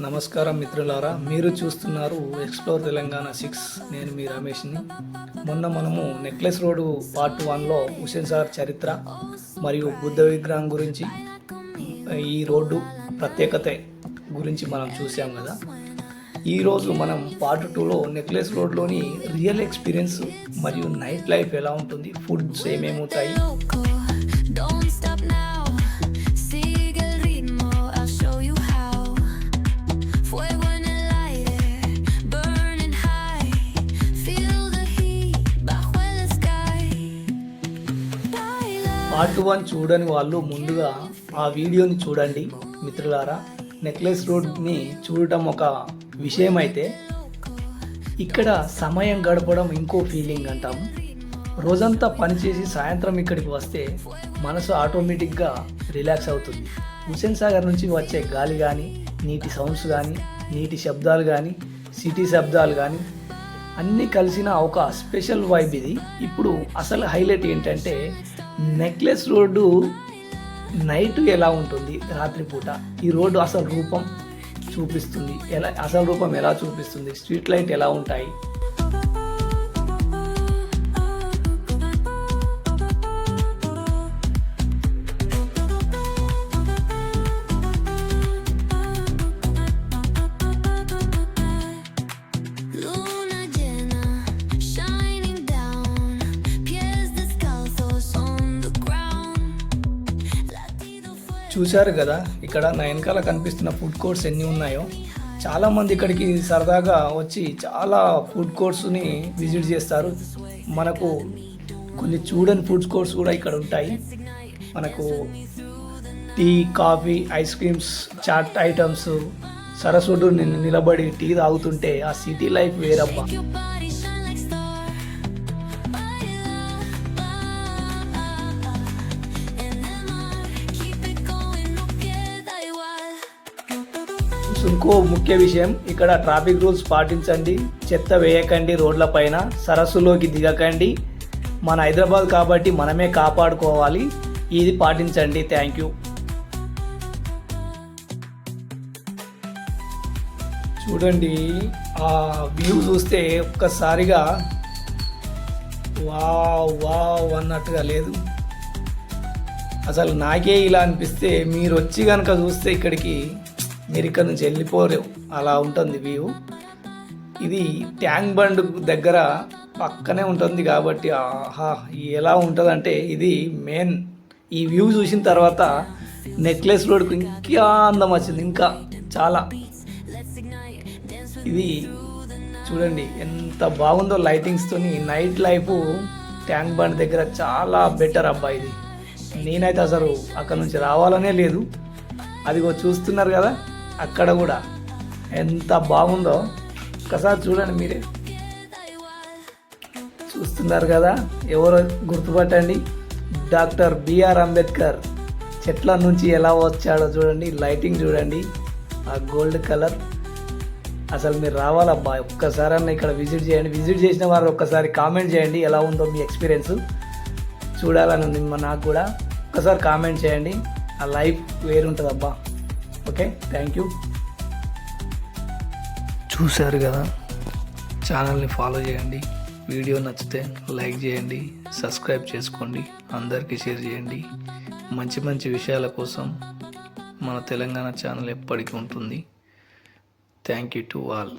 నమస్కారం మిత్రులారా, మీరు చూస్తున్నారు ఎక్స్ప్లోర్ తెలంగాణ 6. నేను మీ రమేష్ని. మొన్న మనము నెక్లెస్ రోడ్డు పార్ట్ 1లో హుస్సేన్ సాగర్ చరిత్ర మరియు బుద్ధ విగ్రహం గురించి, ఈ రోడ్డు ప్రత్యేకత గురించి మనం చూసాం కదా. ఈరోజు మనం పార్ట్ 2లో నెక్లెస్ రోడ్లోని రియల్ ఎక్స్పీరియన్స్ మరియు నైట్ లైఫ్ ఎలా ఉంటుంది, ఫుడ్స్ ఏమేమి ఉంటాయి, పార్ట్ 1 చూడని వాళ్ళు ముందుగా ఆ వీడియోని చూడండి మిత్రులారా. నెక్లెస్ రోడ్ని చూడటం ఒక విషయం అయితే, ఇక్కడ సమయం గడపడం ఇంకో ఫీలింగ్ అంటాము. రోజంతా పనిచేసి సాయంత్రం ఇక్కడికి వస్తే మనసు ఆటోమేటిక్గా రిలాక్స్ అవుతుంది. హుస్సేన్ సాగర్ నుంచి వచ్చే గాలి కానీ, నీటి సౌండ్స్ కానీ, నీటి శబ్దాలు కానీ, సిటీ శబ్దాలు కానీ అన్నీ కలిసిన ఒక స్పెషల్ వైబ్ ఇది. ఇప్పుడు అసలు హైలైట్ ఏంటంటే, నెక్లెస్ రోడ్డు నైట్ ఎలా ఉంటుంది, రాత్రిపూట ఈ రోడ్డు అసలు రూపం చూపిస్తుంది. అసలు రూపం ఎలా చూపిస్తుంది, స్ట్రీట్ లైట్ ఎలా ఉంటాయి, చూశారు కదా. ఇక్కడ నా వెనకాల కనిపిస్తున్న ఫుడ్ కోర్ట్స్ ఎన్ని ఉన్నాయో. చాలామంది ఇక్కడికి సరదాగా వచ్చి చాలా ఫుడ్ కోర్ట్స్ని విజిట్ చేస్తారు. మనకు కొన్ని చూడని ఫుడ్ కోర్ట్స్ కూడా ఇక్కడ ఉంటాయి. మనకు tea, coffee, ice creams, chaat items, సరస్వడు నిలబడి టీ తాగుతుంటే ఆ సిటీ లైఫ్ వేరబ్బా. ఇంకో ముఖ్య విషయం, ఇక్కడ ట్రాఫిక్ రూల్స్ పాటించండి, చెత్త వేయకండి, రోడ్ల పైన సరస్సులోకి దిగకండి. మన హైదరాబాద్ కాబట్టి మనమే కాపాడుకోవాలి, ఇది పాటించండి. Thank you. చూడండి, ఆ వ్యూ చూస్తే ఒక్కసారిగా వావ్ వావ్ అన్నట్టుగా లేదు. అసలు నాకే ఇలా అనిపిస్తే మీరు వచ్చి కనుక చూస్తే ఇక్కడికి మీరు ఇక్కడ నుంచి వెళ్ళిపోలేవు, అలా ఉంటుంది వ్యూ. ఇది ట్యాంక్ బండ్ దగ్గర పక్కనే ఉంటుంది కాబట్టి ఆహా ఎలా ఉంటుందంటే, ఇది మెయిన్. ఈ వ్యూ చూసిన తర్వాత నెక్లెస్ రోడ్కు ఇంకా అందం వచ్చింది, ఇంకా చాలా. ఇది చూడండి ఎంత బాగుందో లైటింగ్స్తోని. నైట్ లైఫ్ ట్యాంక్ బండ్ దగ్గర చాలా బెటర్ అబ్బా. ఇది నేనైతే అసలు అక్కడ నుంచి రావాలనే లేదు. అదిగో చూస్తున్నారు కదా, అక్కడ కూడా ఎంత బాగుందో ఒకసారి చూడండి. మీరే చూస్తున్నారు కదా, ఎవరో గుర్తుపట్టండి. డాక్టర్ బిఆర్ అంబేద్కర్ చెట్ల నుంచి ఎలా వచ్చాడో చూడండి. లైటింగ్ చూడండి, ఆ గోల్డ్ కలర్. అసలు మీరు రావాలబ్బా, ఒక్కసారి అన్న ఇక్కడ విజిట్ చేయండి. విజిట్ చేసిన వారు ఒక్కసారి కామెంట్ చేయండి ఎలా ఉందో మీ ఎక్స్పీరియన్స్. చూడాలని ఉంది నాకు కూడా. ఒక్కసారి కామెంట్ చేయండి, ఆ లైఫ్ వేరుంటుంది అబ్బా. Okay, thank you. చూశారు కదా, ఛానల్ని ఫాలో చేయండి. వీడియో నచ్చితే లైక్ చేయండి, సబ్స్క్రైబ్ చేసుకోండి, అందరికీ షేర్ చేయండి. మంచి మంచి విషయాల కోసం మన తెలంగాణ ఛానల్ ఎప్పటికీ ఉంటుంది. Thank you to all.